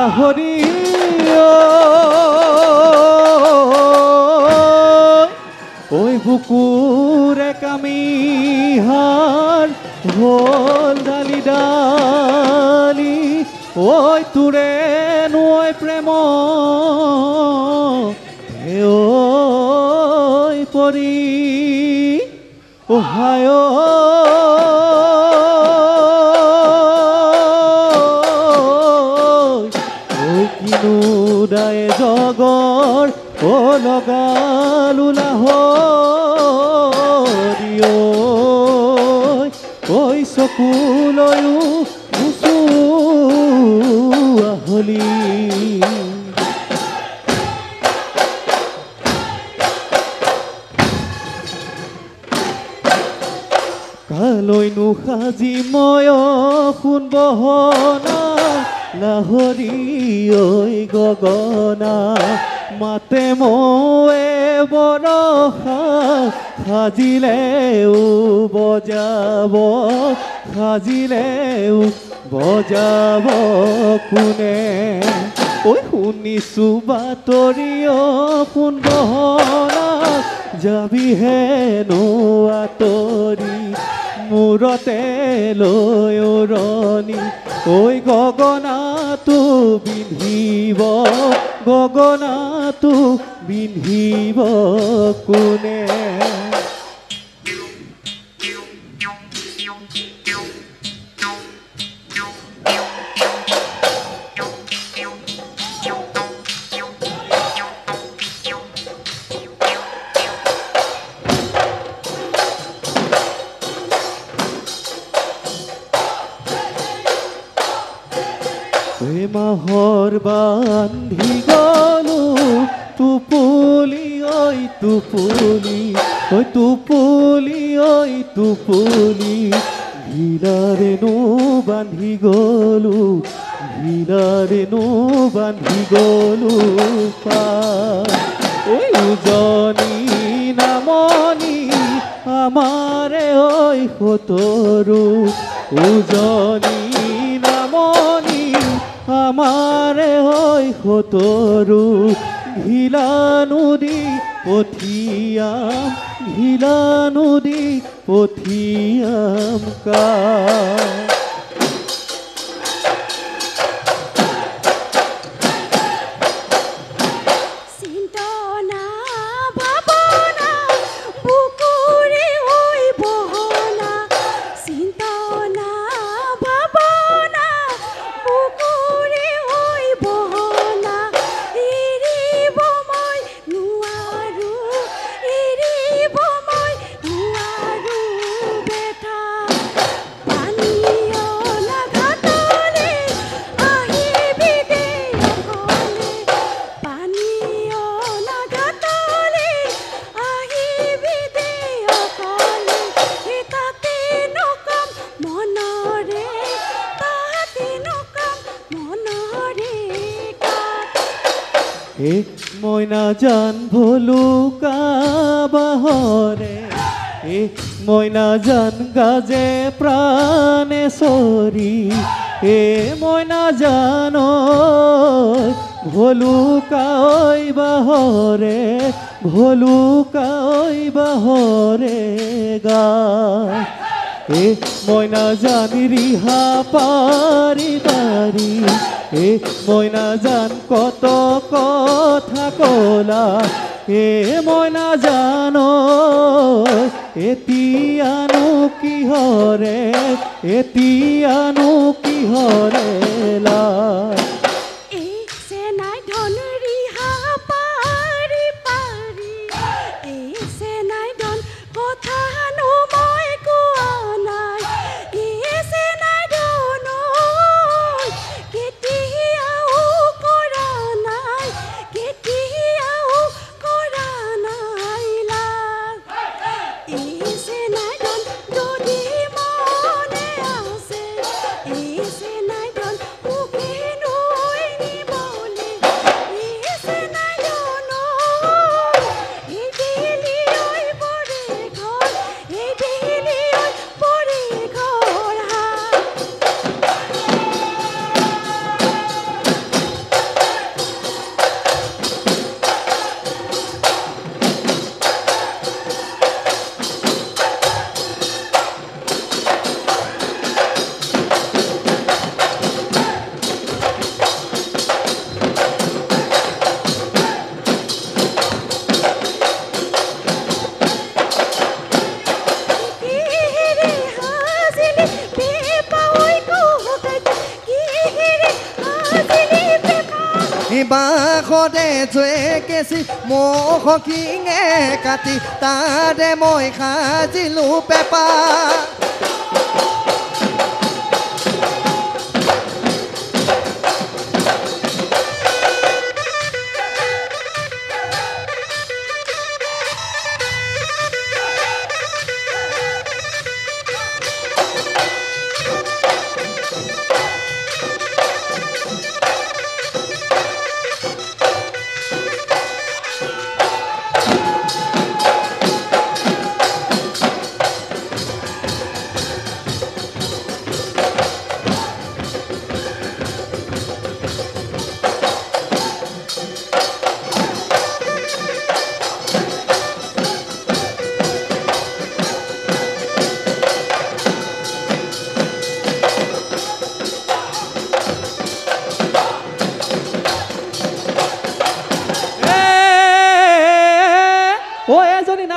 লাহৰি ঐ বুকুৰে কামি হাৰ হল ডালি ডালি ঐ তোৰে নৈ প্ৰেম ঐ পৰি ওহায় কিনুদায় জগৰ ও লগালো লাহৰি ঐ চকুলৈও মুচু আহলি কালৈনো সাজি মই সোণ বহনা লাহৰি ঐ গগনা মাতে মৌৱে বৰষা সাজিলেও বজাব সাজিলেও বজাব কোনে ঐ শুনিছো বাতৰি সোণ বহনা যাবি হেনো আঁতৰি মূৰতে লৈ উৰণি ঐ গগনাটো বিন্ধিব গগনাটো বিন্ধিব কোনে মাহৰ বান্ধি গলো টুপুলি ঐ টুপুলি ঐ টুপুলি ঐ টুপুলি ভিলাৰেনো বান্ধি গলো ভিলাৰেনো বান্ধি গলো ঐ উজনি নামনি আমাৰে ঐ সতৰু উজনি নামনি আমাৰে হৈ সতৰু ঘিলা নদী পঠিয়াম ঘিলা নদী পঠিয়াম কা মই নাজান ভলুকা বাহৰে মই নাজান গাজে প্ৰাণে চৰি মই নাজান ভলুকা বাহৰে ভলুকা বাহৰে গা মই নাজানি ৰিহা পাৰি পাৰি মই নাজান কত কথা কলা মই নাজান এতিয়ানো কিহৰে এতিয়ানো কিহৰে লা Is it night on? Bade জয়ে কেঁচি মহ কিঙে কাটি তাৰে মই সাজিলোঁ পেপা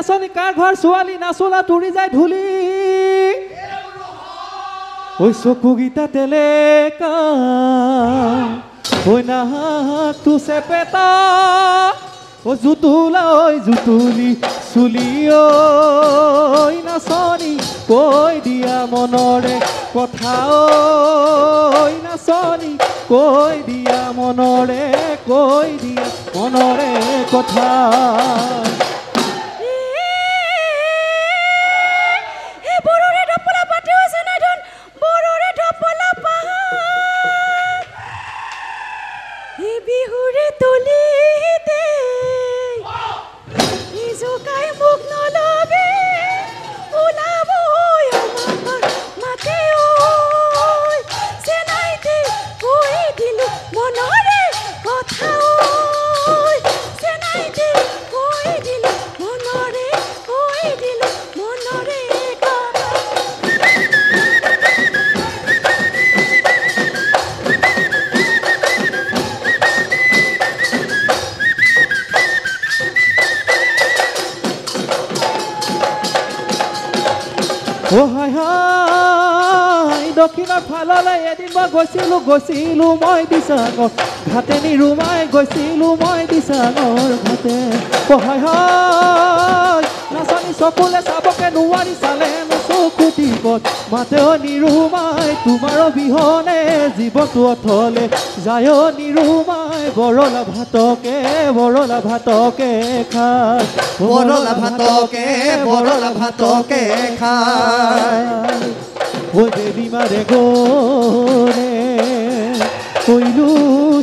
নাচনী কাৰ ঘৰ ছোৱালী নাচলা তুৰি যায় ধূলি ঐ চকুগীতা তেলেকা ঐ নাকটো চেপেটা ঐ জুতুলা ঐ জুতুলি চুলি ঐ নাচনী কৈ দিয়া মনৰে কথা ঐ নাচনী কৈ দিয়া মনৰে কথা দক্ষিণৰ ফাললৈ এদিন মই গৈছিলোঁ মই দিচাঙৰ ঘাটে নিৰুমাই গৈছিলোঁ মই দিচাঙৰ ঘাটে নাচনী চকুলে চাবকে নোৱাৰি চালে চকু টিপত মাতে নিৰুমাই তোমাৰ বিহনে জীৱটো অথলে যায় নিৰুমাই বৰলা ভাতকে খায় বৰলা ভাতকে খায় ও দেবী মারে গোরে কইলু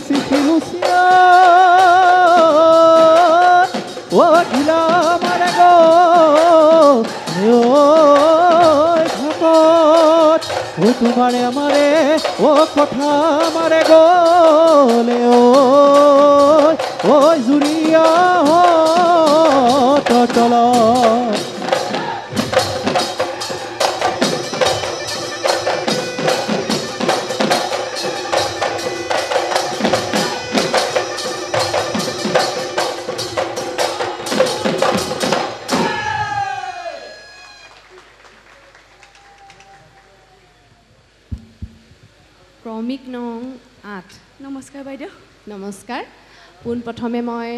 শিখিলু ও ঘিলা মারে গো ভকত ও তোমারে আমারে ও কথা মারে গোলে ও জুরিয়া তল ক্ৰমিক নং 8 নমস্কাৰ বাইদেউ নমস্কাৰ পোনপ্ৰথমে মই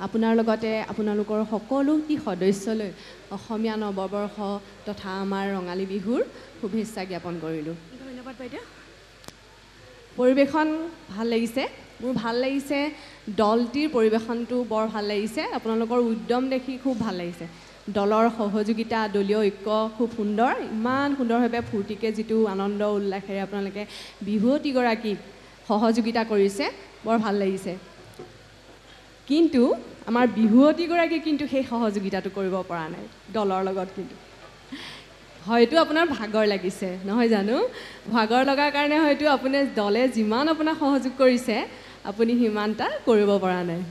আপোনাৰ লগতে আপোনালোকৰ সকলোটি সদস্যলৈ অসমীয়া নৱবৰ্ষ তথা আমাৰ ৰঙালী বিহুৰ শুভেচ্ছা জ্ঞাপন কৰিলোঁ ধন্যবাদ বাইদেউ পৰিৱেশন ভাল লাগিছে মোৰ ভাল লাগিছে দলটিৰ পৰিৱেশনটো বৰ ভাল লাগিছে আপোনালোকৰ উদ্যম দেখি খুব ভাল লাগিছে দলৰ সহযোগিতা দলীয় ঐক্য খুব সুন্দৰ ইমান সুন্দৰভাৱে ফূৰ্তিকে যিটো আনন্দ উল্লাসেৰে আপোনালোকে বিহুৱতীগৰাকীক সহযোগিতা কৰিছে বৰ ভাল লাগিছে কিন্তু আমাৰ বিহুৱতীগৰাকী কিন্তু সেই সহযোগিতাটো কৰিব পৰা নাই দলৰ লগত কিন্তু হয়তো আপোনাৰ ভাগৰ লাগিছে নহয় জানো ভাগৰ লগাৰ কাৰণে হয়তো আপুনি দলে যিমান আপোনাক সহযোগ কৰিছে আপুনি সিমানটা কৰিব পৰা নাই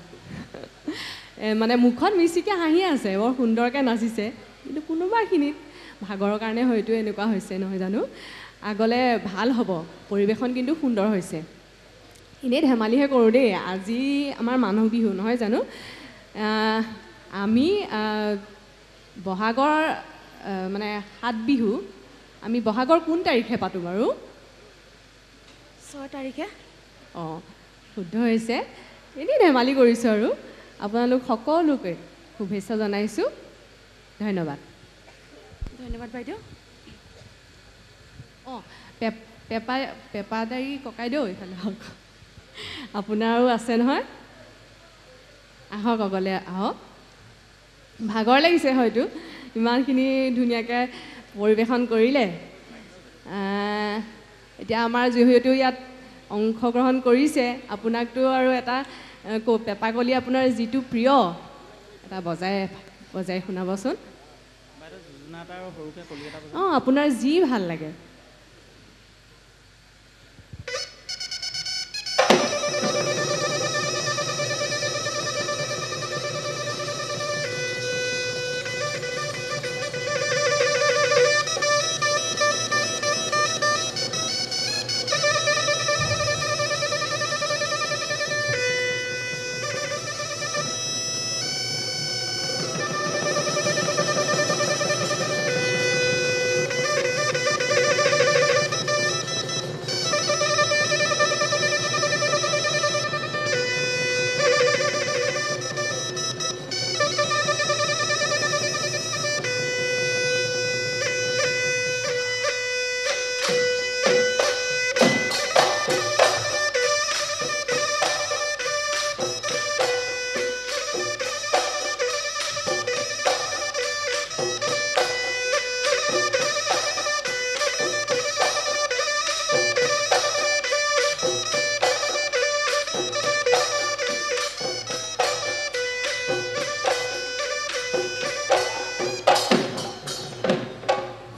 মানে মুখত মিছিকে হাঁহি আছে বৰ সুন্দৰকৈ নাচিছে কিন্তু কোনোবাখিনিত ভাগৰৰ কাৰণে হয়তো এনেকুৱা হৈছে নহয় জানো আগলে ভাল হ'ব পৰিৱেশন কিন্তু সুন্দৰ হৈছে এনেই ধেমালিহে কৰোঁ দেই আজি আমাৰ মানুহ বিহু নহয় জানো আমি বহাগৰ মানে 7 বিহু আমি বহাগৰ কোন তাৰিখে পাতোঁ বাৰু 6 তাৰিখে অঁ শুদ্ধ হৈছে এনেই ধেমালি কৰিছোঁ আৰু আপোনালোক সকলোকে শুভেচ্ছা জনাইছোঁ ধন্যবাদ ধন্যবাদ বাইদেউ অঁ পেপাদাৰী ককাইদেউ এইফালে আহক আপোনাৰো আছে নহয় আহক অকলে আহক ভাগৰ লাগিছে হয়তো ইমানখিনি ধুনীয়াকৈ পৰিৱেশন কৰিলে এতিয়া আমাৰ যিহেতু ইয়াত অংশগ্ৰহণ কৰিছে আপোনাকতো আৰু এটা পেপাকলি আপোনাৰ যিটো প্ৰিয় এটা বজাই শুনাবচোন অঁ আপোনাৰ যি ভাল লাগে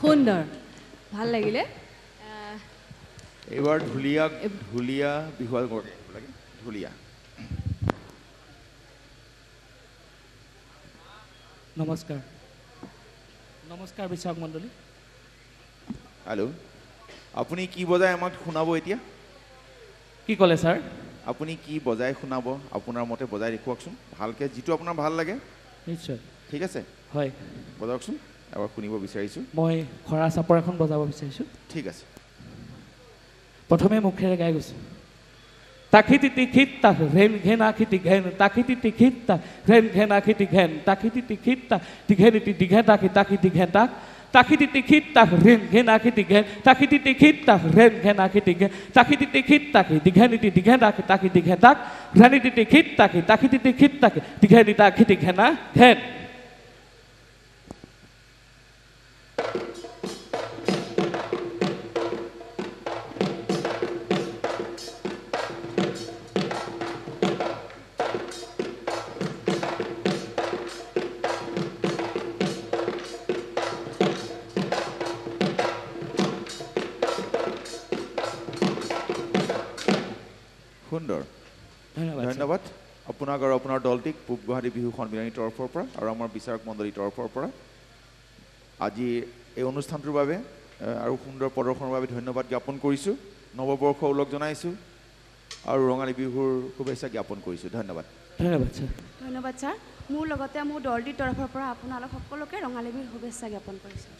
সুন্দৰ ভাল লাগিলে এইবাৰ ঢুলীয়া বিহুৱাল লাগে ঢুলীয়া নমস্কাৰ বিচাৰক মণ্ডলী হেল্ল' আপুনি কি বজাই আমাক শুনাব এতিয়া কি ক'লে ছাৰ আপুনি কি বজাই শুনাব আপোনাৰ মতে বজাই দেখুৱাকচোন ভালকৈ যিটো আপোনাৰ ভাল লাগে নিশ্চয় ঠিক আছে হয় বজাওকচোন এবাৰ শুনিব বিচাৰিছোঁ মই খৰা চাপৰ এখন বজাব বিচাৰিছোঁ ঠিক আছে প্ৰথমে মুখেৰে গাই গৈছোঁ তাকিতি তিখিত তাক ৰেন ঘেন আখিতি ঘেন তাকিতি তিখিত তাক ৰেন ঘেন আখিতি ঘেন তাকিতি তিখিত তাক তিঘেনিতি দীঘে তাকি তাকিতি ঘেন তাক তাকিতি তিখিত তাক ৰেন ঘেন আখিতি ঘেন তাকিতি তিখিত তাক ৰেন ঘেন আখিতি ঘেন তাকিতি তিখিত তাকি দীঘেনিতি দীঘে তাকি তাকিতি ঘেন তাক ৰেনিতি তিখিত তাকি তাকিতি তিখিত তাকি দীঘেনিতি আখিতি ঘেনা ঘেন সুন্দৰ ধন্যবাদ আপোনাক আৰু আপোনাৰ দলটিক পূব গুৱাহাটী বিহু সন্মিলনীৰ তৰফৰ পৰা আৰু আমাৰ বিচাৰক মণ্ডলীৰ তৰফৰ পৰা আজি এই অনুষ্ঠানটোৰ বাবে আৰু সুন্দৰ প্ৰদৰ্শনৰ বাবে ধন্যবাদ জ্ঞাপন কৰিছোঁ নৱবৰ্ষ ওলগ জনাইছোঁ আৰু ৰঙালী বিহুৰ শুভেচ্ছা জ্ঞাপন কৰিছোঁ ধন্যবাদ ধন্যবাদ ছাৰ মোৰ লগতে মোৰ দলটিৰ তৰফৰ পৰা আপোনালোক সকলোকে ৰঙালী বিহুৰ শুভেচ্ছা জ্ঞাপন কৰিছোঁ